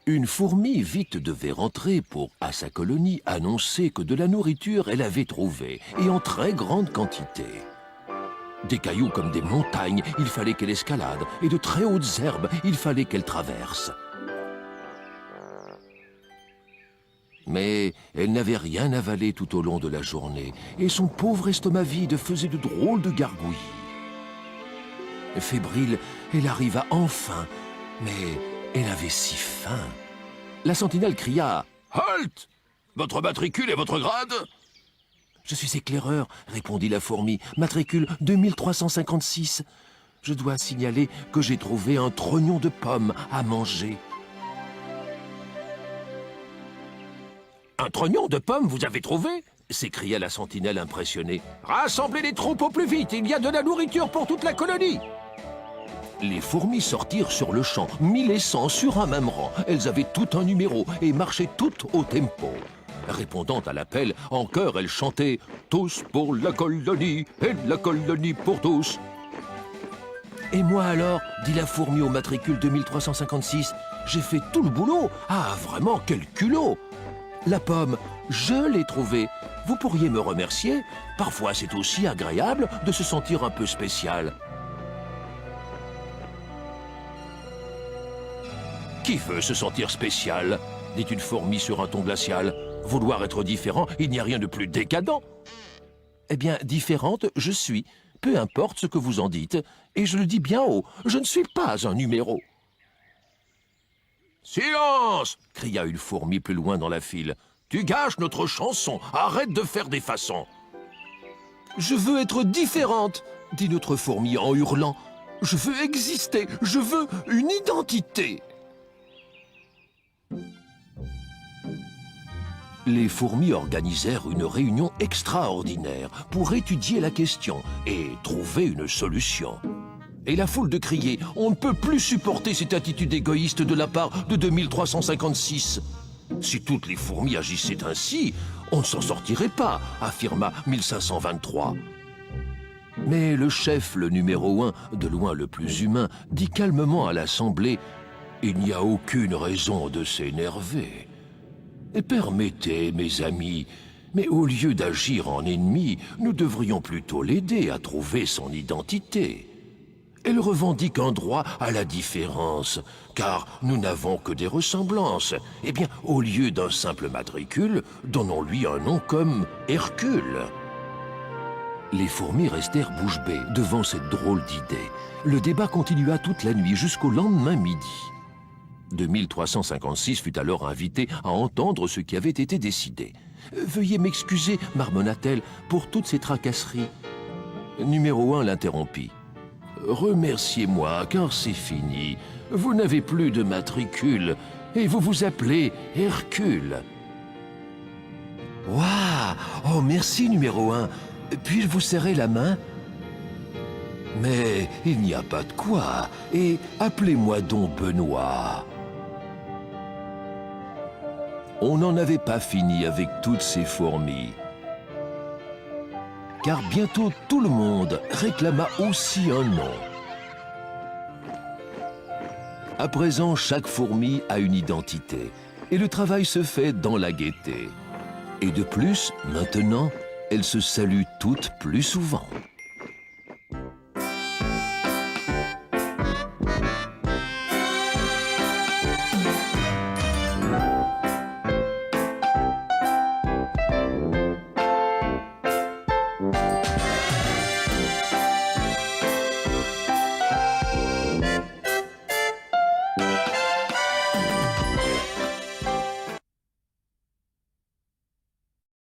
Une fourmi vite devait rentrer pour, à sa colonie, annoncer que de la nourriture elle avait trouvé, et en très grande quantité. Des cailloux comme des montagnes, il fallait qu'elle escalade, et de très hautes herbes, il fallait qu'elle traverse. Mais elle n'avait rien avalé tout au long de la journée, et son pauvre estomac vide faisait de drôles de gargouillis. Fébrile, elle arriva enfin, mais elle avait si faim. La sentinelle cria « Halt! Votre matricule et votre grade ?» « Je suis éclaireur, » répondit la fourmi, « matricule 2356. Je dois signaler que j'ai trouvé un trognon de pommes à manger. » « Un trognon de pommes, vous avez trouvé ?» s'écria la sentinelle impressionnée. « Rassemblez les troupes au plus vite, il y a de la nourriture pour toute la colonie !» Les fourmis sortirent sur le champ, 1100 sur un même rang. Elles avaient tout un numéro et marchaient toutes au tempo. Répondant à l'appel, en chœur, elles chantaient « Tous pour la colonie et la colonie pour tous ». « Et moi alors, dit la fourmi au matricule 2356, j'ai fait tout le boulot. Ah, vraiment, quel culot! La pomme, je l'ai trouvée. Vous pourriez me remercier. Parfois, c'est aussi agréable de se sentir un peu spécial. » Qui veut se sentir spécial? Dit une fourmi sur un ton glacial. Vouloir être différent, il n'y a rien de plus décadent. Eh bien, différente, je suis. Peu importe ce que vous en dites. Et je le dis bien haut, je ne suis pas un numéro. Silence! Cria une fourmi plus loin dans la file. Tu gâches notre chanson, arrête de faire des façons. Je veux être différente, dit notre fourmi en hurlant. Je veux exister, je veux une identité. Les fourmis organisèrent une réunion extraordinaire pour étudier la question et trouver une solution. Et la foule de crier « On ne peut plus supporter cette attitude égoïste de la part de 2356 !» Si toutes les fourmis agissaient ainsi, on ne s'en sortirait pas, affirma 1523. Mais le chef, le numéro 1, de loin le plus humain, dit calmement à l'assemblée « Il n'y a aucune raison de s'énerver. Permettez, mes amis, mais au lieu d'agir en ennemi, nous devrions plutôt l'aider à trouver son identité. Elle revendique un droit à la différence, car nous n'avons que des ressemblances. Eh bien, au lieu d'un simple matricule, donnons-lui un nom comme Hercule. » Les fourmis restèrent bouche bée devant cette drôle d'idée. Le débat continua toute la nuit jusqu'au lendemain midi. 2356 fut alors invité à entendre ce qui avait été décidé. « Veuillez m'excuser, marmonna-t-elle, pour toutes ces tracasseries. » Numéro 1 l'interrompit. « Remerciez-moi, car c'est fini. Vous n'avez plus de matricule, et vous vous appelez Hercule. »« Waouh! Oh, merci, numéro 1. Puis-je vous serrer la main ?»« Mais il n'y a pas de quoi, et appelez-moi donc Benoît. » On n'en avait pas fini avec toutes ces fourmis. Car bientôt tout le monde réclama aussi un nom. À présent, chaque fourmi a une identité, et le travail se fait dans la gaieté. Et de plus, maintenant, elles se saluent toutes plus souvent.